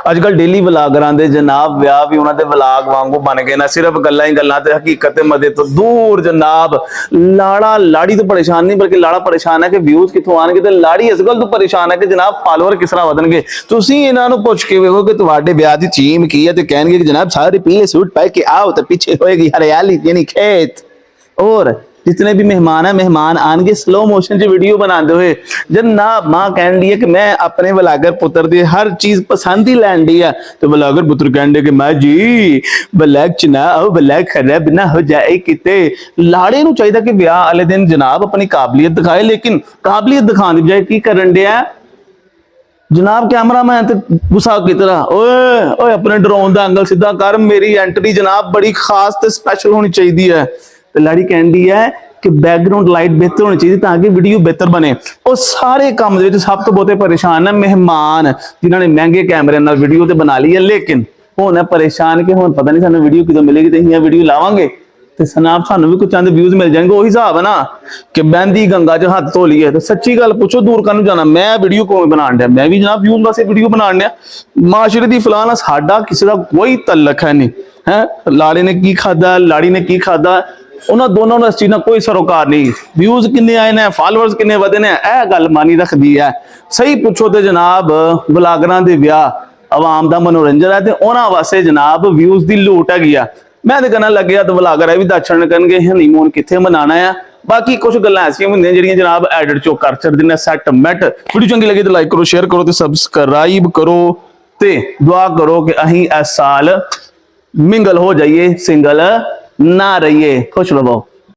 अजकल डेली वलागरां दे जनाब विआह भी उन्हां दे वलाग वांगू बन गए ना, सिर्फ गल्लां ही गल्लां ते हकीकत ते मजे तो दूर जनाब। लाड़ा लाड़ी तो परेशान नहीं, बल्कि लाड़ा परेशान है कि व्यूज कित्थों आणगे, ते लाड़ी इस गल तो परेशान है कि जनाब फॉलोअर किस तरह वधणगे। तुसीं इन्हां नूं पुछ के वेखो कि तुहाडे विआह दी थीम की है, ते कहणगे कि जनाब सारे पीले सूट पा के आओ, ते पीछे होएगी हरियाली यानी खेत। और जितने भी मेहमान है, मेहमान आएंगे स्लो मोशन च वीडियो बनाते हुए। जब ना मां कह दी है कि मैं अपने वलागर पुत्र दी हर चीज पसंद ही लैन दी है, तो वलागर पुत्र कह दे कि मैं जी वलैग च ना आओ, वलैग खराब ना हो जाए किते। लाड़े नूं चाहिए कि ब्याह वाले दिन जनाब अपनी काबलियत दिखाए, लेकिन काबलियत दिखाने की बजाय की करन दिया जनाब कैमरा मैन ते गुस्सा की तरह, ओए ओए अपने ड्रोन का एंगल सीधा कर, मेरी एंट्री जनाब बड़ी खास ते स्पेशल होनी चाहिए है। तो लाड़ी कहती है कि बैकग्राउंड लाइट बेहतर होनी चाहिए ताकि वीडियो बेहतर बने। और सारे काम दे सब तो बहुते परेशान है मेहमान, जिन्होंने महंगे कैमरे नाल वीडियो तो बना ली है, लेकिन होना परेशान कि हुण पता नहीं सानू वीडियो किदों मिलेगी, तो असीं वीडियो लावांगे ते सनाब सानू भी कुछ चंद व्यूज मिल जाएंगे। वही हिसाब है ना कि बहंदी गंगा च हाथ धो लिए। तो सच्ची गल पूछो दूर कानू जाना, मैं वीडियो क्यों बनान दिया, मैं भी जनाब व्यूज वास्ते वीडियो बनान दिया। माशरे दी फलाना साडा किसी का कोई तल्लक है नहीं है। लाड़े ने की खादा, लाड़ी ने की खादा, उन्होंने दोनों ने इस चीज कोई सरोकार नहीं। व्यूज किन्ने आए ने, फॉलोअर्स किन्ने वधे ने, यह गल मानी रखदी है। सही पूछो तो जनाब वलागरां दे विआह आवाम दा मनोरंजन है, ते उन्हां वास्ते जनाब व्यूज दी लूट हैगी आ। मैं तो कहना लगे तो वलागर है भी दर्शन करनगे हनीमून कित्थे मनाना है। बाकी कुछ गल्लां ऐसियां होंदियां जिहड़ियां जनाब एडिट चो कर छड्डदे ने सैट मैट। वीडियो चंगी लगी तो लाइक करो, शेयर करो, ते सबसक्राइब करो, ते दुआ करो कि अहीं इस साल मिंगल हो जाइए, सिंगल ना रहिए। खुश रहो।